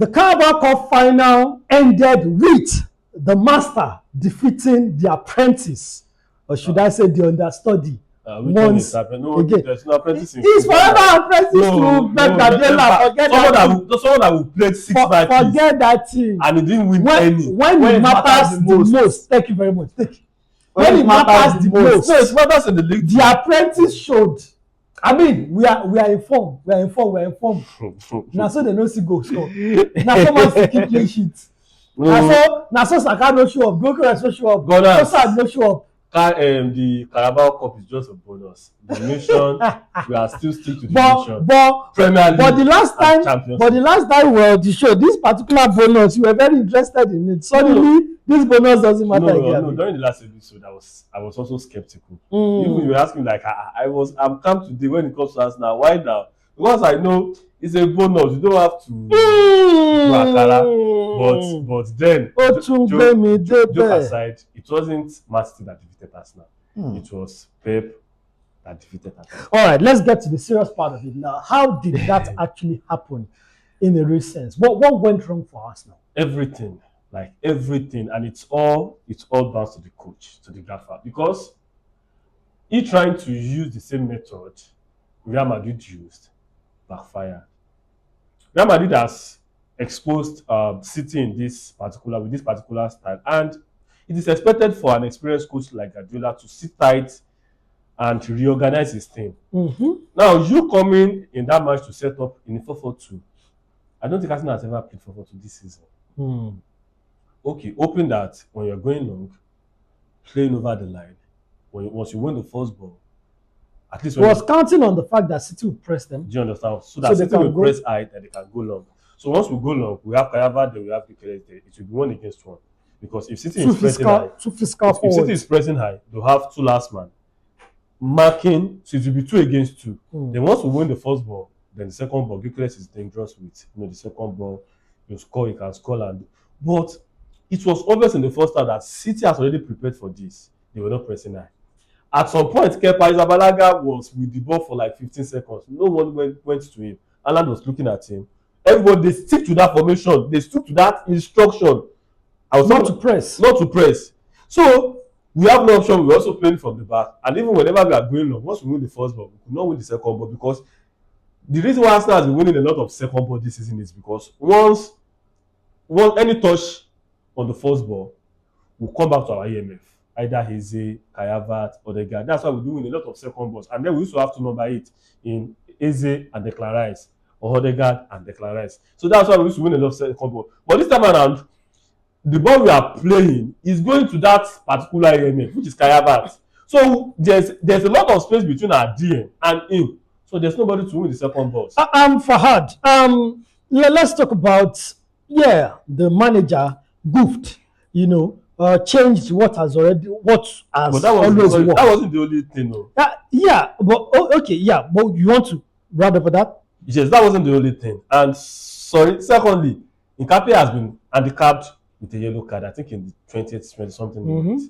The Carabao Cup final ended with the master defeating the apprentice, or should I say the understudy. Once again, there's no apprentice. He's forever apprentice to Pep Guardiola. Forget someone that will play 6 matches. Forget that team. And he didn't win any. When it matters the most. Thank you very much. When it matters the most. No, it matters in the league. The apprentice showed. I mean, we are informed. Now so they no see goal score. Now so much keep clean sheets. Now so Saka no show up. Goalkeeper no show up. Gossard no show up. The Carabao Cup is just a bonus. The nation, we are still stick to the nation. Premier League, but the last time we were on the show, this particular bonus, you were very interested in it. Suddenly, this bonus doesn't matter again. No. During the last episode, I was also skeptical. Even you were asking like, I'm calm today when it comes to us now. Why now? Because I know it's a bonus. You don't have to do akara. But then, joke aside, it wasn't Man City that defeated Arsenal. It was Pep that defeated Arsenal. All right, let's get to the serious part of it now. How did that actually happen in a real sense? What went wrong for Arsenal? Everything, and it's all down to the coach, to the gaffer, because he trying to use the same method Real Madrid used, backfire. Real Madrid has exposed City with this particular style, and it is expected for an experienced coach like Guardiola to sit tight and to reorganize his team. Now, you coming in that match to set up in 4-4-2, I don't think Arsenal has ever played 4-4-2 this season. Okay, open that when you're going long, playing over the line. Once you win the first ball, at least he was counting on the fact that City will press them. Do you understand? So that City will press high and they can go long. So once we go long, we have Kayava, then we have Gyökeres there. It will be 1 against 1. Because if City is pressing high, they'll have 2 last man marking, so it will be 2 against 2. Then once we win the first ball, then the second ball, Gyökeres is dangerous with the second ball. You can score but it was obvious in the first half that City has already prepared for this. They were not pressing high. At some point, Kepa Arrizabalaga was with the ball for like 15 seconds. No one went to him. Alan was looking at him. Everybody, they stick to that formation. They stick to that instruction. Not to press. So, we have no option. We're also playing from the back. And even whenever we are going long, once we win the first ball, we could not win the second ball, because the reason why Arsenal has been winning a lot of second ball this season is because once any touch on the first ball, we'll come back to our EMF. Either Eze, Kayava, Odegaard. That's why we're doing a lot of second balls. And then we used to have to number 8 in Eze and Declan Rice, or Odegaard and Declan Rice. So that's why we used to win a lot of second balls. But this time around, the ball we are playing is going to that particular EMF, which is Kayava. So there's a lot of space between our DM and him. So there's nobody to win the second balls. Fahad, let's talk about, the manager goofed, changed what has always worked. That wasn't the only thing, though. But you want to round up with that? Yes, that wasn't the only thing. And secondly, Nkapie has been handicapped with a yellow card, I think in the 20th, something minutes.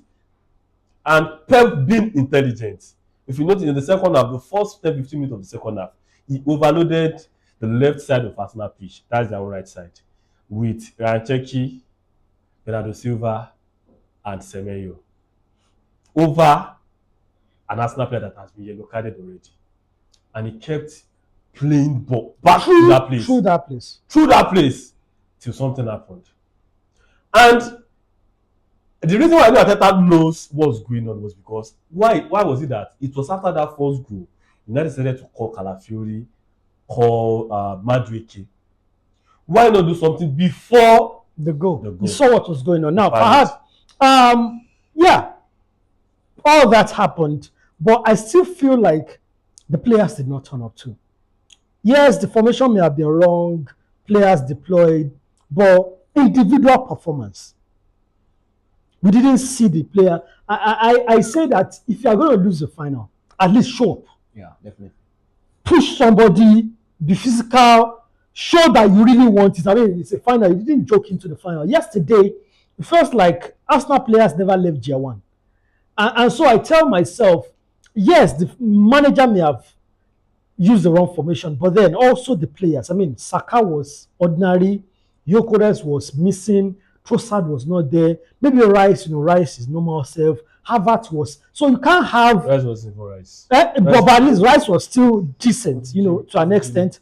And Pep being intelligent, if you notice in the second half, the first 10-15 minutes of the second half, he overloaded the left side of Arsenal pitch, that's their right side, with Ryan Cherki, Bernardo Silva, and Semenyo, over an Arsenal player that has been yellow carded already. And he kept playing ball back to that place till something happened. And the reason why Arteta knows what's going on was because why was it that it was after that first goal United decided to call Calafiori, call Madueke. Why not do something before the goal? You saw what was going on. Now, perhaps, all that happened, but I still feel like the players did not turn up too. Yes, the formation may have been wrong, players deployed, but individual performance, we didn't see the player. I say that if you are going to lose the final, at least show up. Yeah, definitely. Push somebody, be physical, show that you really want it. I mean, it's a final. You didn't joke into the final. Yesterday, it feels like Arsenal players never left Tier 1. And so I tell myself, yes, the manager may have used the wrong formation, but then also the players. I mean, Saka was ordinary. Gyökeres was missing, Trossard was not there. Maybe Rice, Rice is normal self. Havertz was so you can't have. Rice was for Rice. But at least Rice was still decent, to an extent.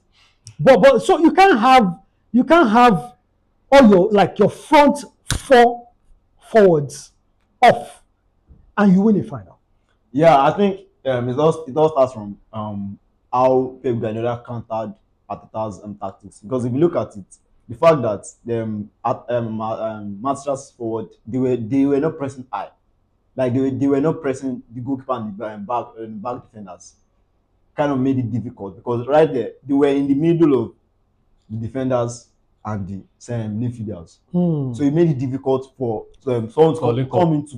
But so you can't have all your front four forwards off, and you win a final. Yeah, I think it all starts from how Pep Guardiola countered Arteta's tactics. Because if you look at it, the fact that Manchester's forward they were not pressing high, like they were not pressing the goalkeeper and the back defenders, kind of made it difficult because right there they were in the middle of the defenders and the midfielders. So it made it difficult for someone to come and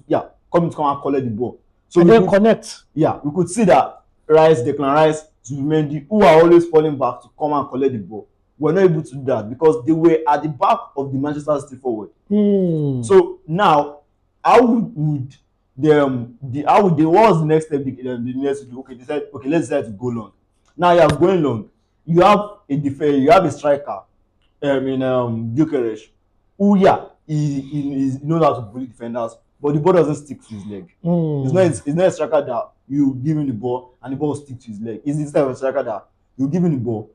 collect the ball. So and then connect. Yeah, we could see that Declan Rice, Zubimendi, who are always falling back to come and collect the ball, were not able to do that because they were at the back of the Manchester City forward. So now, how would what was the next step the next to do? Okay, they said, okay, let's decide to go long. Now you are going long. You have a defender, you have a striker in Gyökeres, who he knows how to bully defenders, but the ball doesn't stick to his leg. It's not a striker that you give him the ball and the ball sticks to his leg. It's this type of striker that you give him the ball,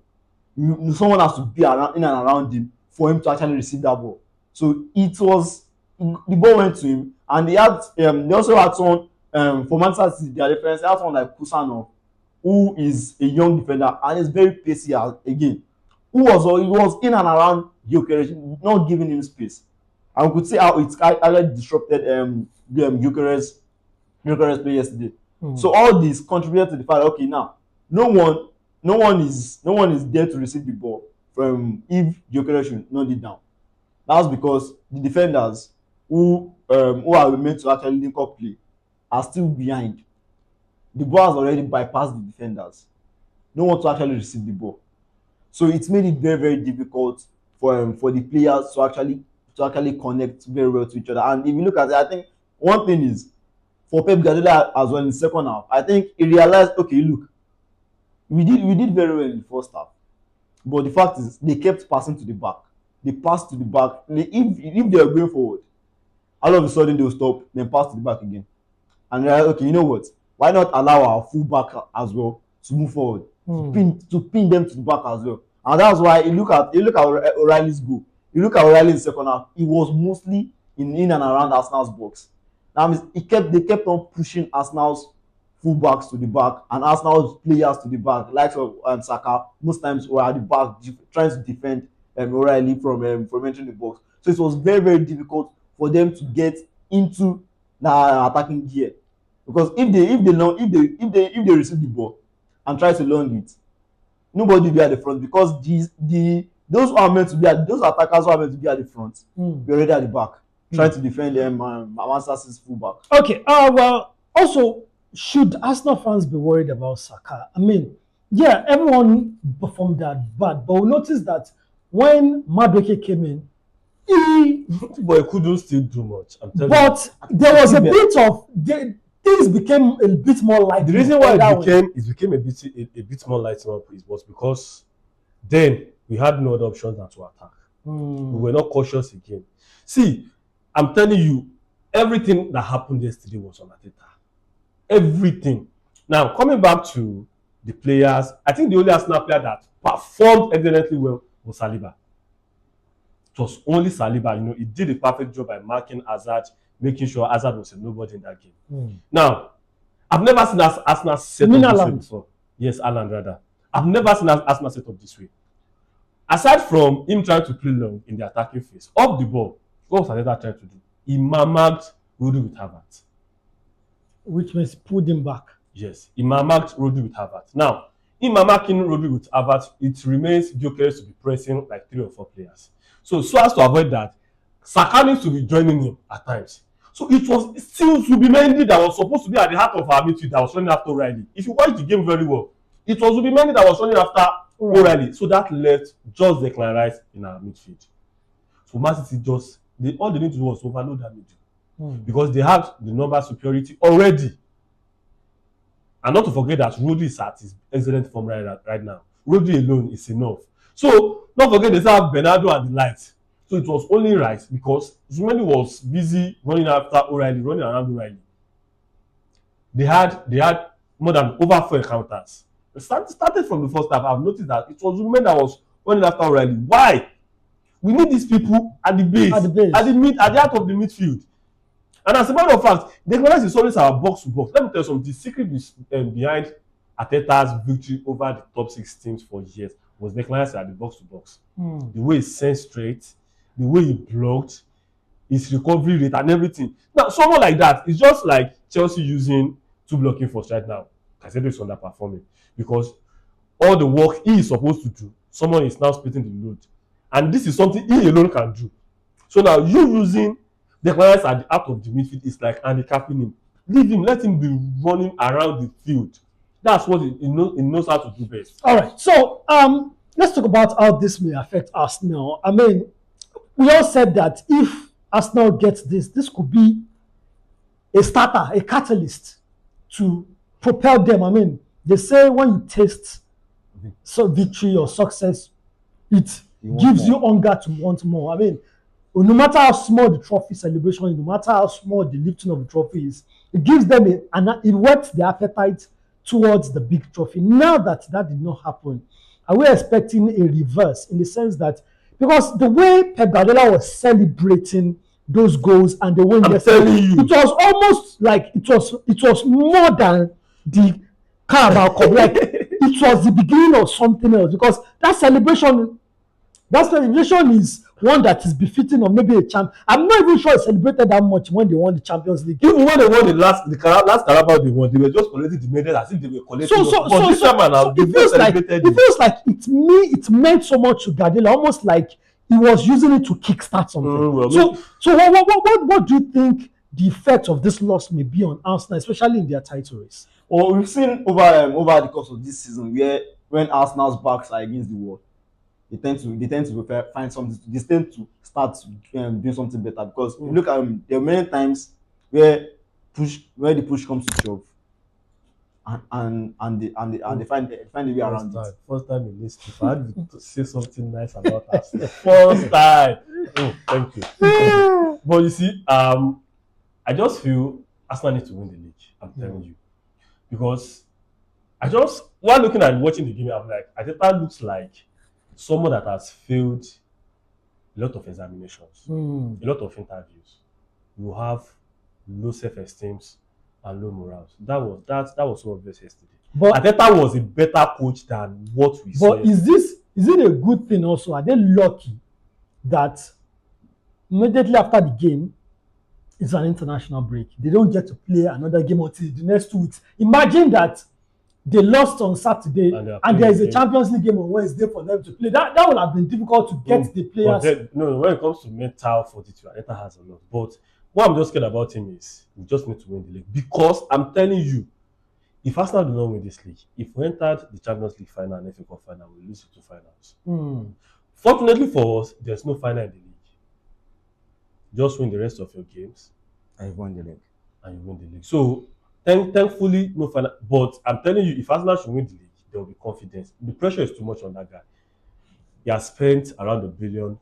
someone has to be around in and around him for him to actually receive that ball. So the ball went to him, and they also had someone for Manchester City, their defense, they had someone like Kusanov, who is a young defender and is very pacey again. He was in and around Gyökeres, not giving him space. And we could see how it's actually disrupted Gyökeres play yesterday. So all this contributed to the fact that, okay, now no one is there to receive the ball from if Gyökeres should not it down. That's because the defenders who are meant to actually link up play are still behind. The ball has already bypassed the defenders. No one to actually receive the ball. So it's made it very, very difficult for the players to actually connect very well to each other. And if you look at it, I think one thing is for Pep Guardiola as well in the second half, I think he realized, okay, look, we did very well in the first half, but the fact is they kept passing to the back. They passed to the back. If they were going forward, all of a sudden they will stop, then pass to the back again. And they're like, okay, you know what? Why not allow our full back as well to move forward, to pin them to the back as well? And that's why you look at O'Reilly's goal. You look at O'Reilly in the second half, it was mostly in and around Arsenal's box. That means they kept on pushing Arsenal's fullbacks to the back and Arsenal's players to the back, like Saka, most times were at the back trying to defend O'Reilly from entering the box. So it was very, very difficult for them to get into the attacking gear, because if they receive the ball and try to long it, nobody will be at the front, because those attackers who are meant to be at the front, be already at the back trying to defend Manchester City's fullback. Okay. Well, also, should Arsenal fans be worried about Saka? I mean, yeah, everyone performed that bad, but we noticed that when Madueke came in, he couldn't still do much. But there was a bit of things became a bit more light. The reason why it became a bit more lighting up was because then we had no other options than to attack. We were not cautious again. See, I'm telling you, everything that happened yesterday was on Arteta. Everything. Now, coming back to the players, I think the only Arsenal player that performed excellently well was Saliba. It was only Saliba. He did a perfect job by marking Hazard, making sure Hazard was a nobody in that game. Now, I've never seen Arsenal set up this way before. Yes, Haaland rather. I've never seen Arsenal set up this way. Aside from him trying to play long in the attacking phase, off the ball, what was Arteta trying to do? He marked Rodri with Havertz. Which means pulled him back. Yes, he marked Rodri with Havertz. Now, in marking Rodri with Havertz, it remains Gyökeres to be pressing like 3 or 4 players. So as to avoid that, Saka needs to be joining him at times. So it was still Zubimendi that was supposed to be at the heart of our midfield that was running after O'Reilly. If you watch the game very well, it was Zubimendi that was running after O'Reilly. So that left just Declan Rice in our midfield. So Man City all they need to do was overload that midfield. Because they have the number superiority already. And not to forget that Rodri is at his excellent form right now. Rodri alone is enough. So, don't forget they still have Bernardo and the lights. So it was only right because Zumendi was busy running after O'Reilly, running around O'Reilly. They had more than over 4 encounters. It started from the first half. I've noticed that it was Zumendi that was running after O'Reilly. Why? We need these people at the base, at the heart of the midfield. And as a matter of fact, Declan Rice is always our box to box. Let me tell you something. The secret behind Arteta's victory over the top 6 teams for years was Declan Rice at the box to box. The way he sent straight, the way he blocked, his recovery rate and everything. Now, someone like that is just like Chelsea using 2 blocking force right now. Casemiro is underperforming because all the work he is supposed to do, someone is now splitting the load. And this is something he alone can do. So now you using Declan Rice at the heart of the midfield is like handicapping him. Leave him, let him be running around the field. That's what he knows how to do best. All right. So let's talk about how this may affect Arsenal. I mean, we all said that if Arsenal gets this could be a starter, a catalyst to propel them. I mean, they say when you taste victory or success, it gives you hunger to want more. I mean, no matter how small the trophy celebration is, no matter how small the lifting of the trophy is, it gives them it whets their appetite towards the big trophy. Now that did not happen, are we expecting a reverse in the sense that because the way Pep Guardiola was celebrating those goals and the win yesterday, it was almost like it was more than the Carabao Cup. Like it was the beginning of something else because that celebration is one that is befitting of maybe a champ. I'm not even sure he celebrated that much when they won the Champions League. Even when they won the last Carabao they won, they were just collecting the medal as if they were collecting. It feels like it meant so much to Guardiola, almost like he was using it to kickstart something. So what do you think the effect of this loss may be on Arsenal, especially in their title race? Well, we've seen over the course of this season where when Arsenal's backs are against the wall, they tend to find something. They tend to start doing something better because you look at there are many times where the push comes to shove, and they find a way around it. First time in this trip, I had to say something nice about us. First time. Oh, thank you. But you see, I just feel Arsenal need to win the league. I'm telling you, because while watching the game, I'm like, Arteta looks like someone that has failed a lot of examinations, a lot of interviews. You have low self-esteem and low morals. That was so obvious yesterday. But Arteta was a better coach than what we saw. But is it a good thing also? Are they lucky that immediately after the game it's an international break? They don't get to play another game until the next 2 weeks. Imagine that they lost on Saturday and there is a Champions League game on Wednesday for them to play. That would have been difficult to get the players. When it comes to mental fortitude, Arteta has a lot. But what I'm just scared about him is we just need to win the league. Because I'm telling you, if Arsenal do not win this league, if we entered the Champions League final and FA Cup final, we lose the 2 finals. Fortunately for us, there's no final in the league. Just win the rest of your games. And you win the league. So thankfully, no final. But I'm telling you, if Arsenal should win the league, there will be confidence. The pressure is too much on that guy. He has spent around £1 billion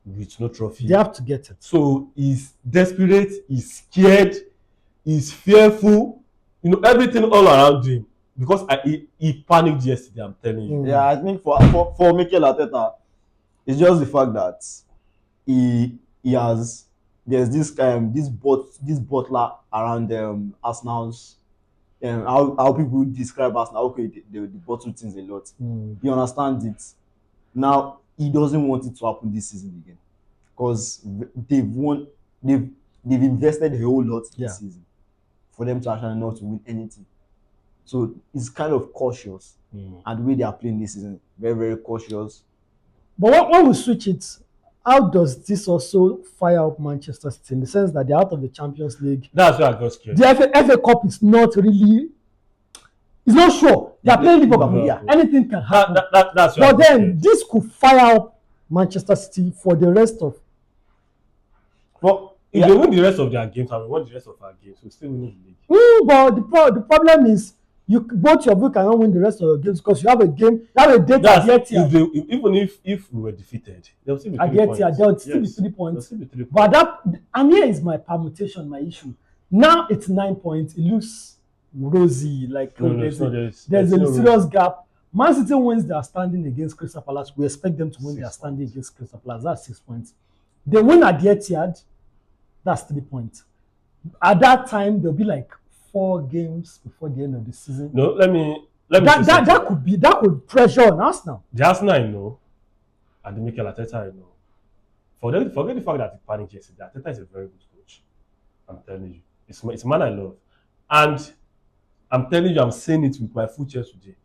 with no trophy. They have to get it. So he's desperate, he's scared, he's fearful. Everything all around him. Because he panicked yesterday, I'm telling you. Yeah, I think for Mikel Arteta, it's just the fact that there's this butler around Arsenal's how people describe Arsenal. Okay, they bottle things a lot. He understands it. Now he doesn't want it to happen this season again because they've invested a whole lot this season for them to actually not to win anything. So it's kind of cautious, and the way they are playing this season, very very cautious. But when we switch it, how does this also fire up Manchester City in the sense that they're out of the Champions League? That's why I got scared. The FA Cup is not really. It's not sure. They are playing Liverpool. Yeah, anything can happen. That's but then this could fire up Manchester City for the rest of. But if they win the rest of their games and we win the rest of our games, we still win the league. But the problem is both of you cannot win the rest of your games because you have a game, you have a date at That's the Etihad. even if we were defeated, there will still be At 3 the points. Etihad, there will still be Yes, 3 there will points. still be 3 But points. and here is my permutation, my issue. Now it's 9 points. It looks rosy, like No, there's there's a no serious gap. Man City wins their standing against Crystal Palace. We expect them to win 6 their standing points. against Crystal Palace. That's 6 points. They win at the Etihad. That's 3 points. At that time, there'll be like 4 games before the end of the season. No, let me say something. That could pressure on Arsenal. The Arsenal I know, and the Mikel Arteta I know. Forget the fact that he panicked yesterday. Arteta is a very good coach. I'm telling you, it's a man I love, and I'm telling you, I'm saying it with my full chest today.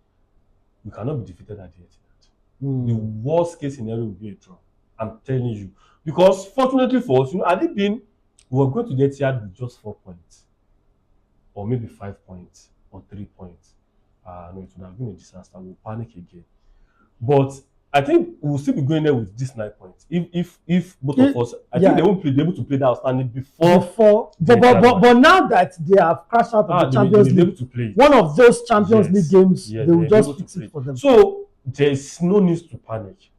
We cannot be defeated at the Etihad. The worst case scenario will be a draw. I'm telling you, because fortunately for us, had it been we were going to the Etihad with just 4 points, or maybe 5 points, or 3 points. No, it would have been a disaster. We'll panic again. But I think we'll still be going there with this 9 points. If both of us, I think they won't be able to play that outstanding before. But now that they have crashed out of the Champions League, one of those Champions League games, they will just fix it for them. So there's no need to panic.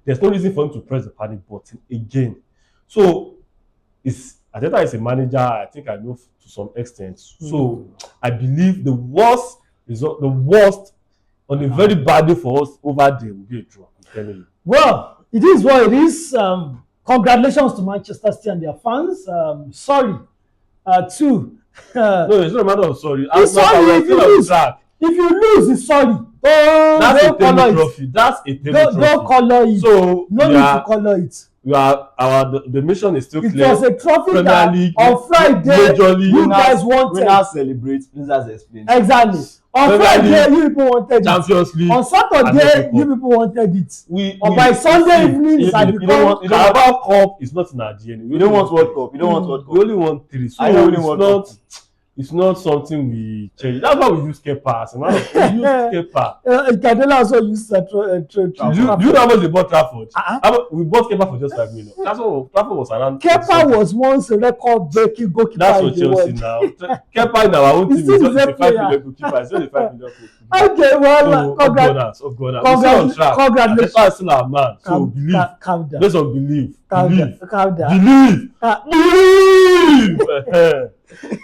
There's no reason for them to press the panic button again. So Arteta is a manager, I think I know to some extent. So I believe the worst on a very bad day for us over there will be a draw. I'm telling you. Well, it is what it is. Congratulations to Manchester City and their fans. Sorry, too. No, it's not a matter of sorry. It's sorry if you lose. If you lose, it's sorry. That's a table trophy. That's a table trophy. Don't color it. So no need to color it. The mission is still clear. It was a trophy that on Friday you guys wanted. Winners celebrate, losers explain. Exactly. On Friday you people wanted Champions League. On Saturday you people wanted it. By Sunday evening it had become. Carabao Cup is not in our DNA. You don't want World Cup. You don't want World Cup. We only want 3. So it's not something we change. That's why we use Kepa. We use Kepa. Cadella also used Do you know how much they bought Trafford? We bought Kepa for just 5 million. That's what Trafford was around. Kepa was once a record-breaking goalkeeper. That's what Chelsea now. Kepa in our own team is just a 5 million goalkeeper. It's not a 5 million goalkeeper. Okay, well, congratulations. Congratulations. Kepa is still our man. So believe. Calm down. Based on belief. Calm down. Believe.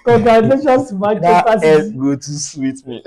Congratulations to Manchester City. That go to sweet me.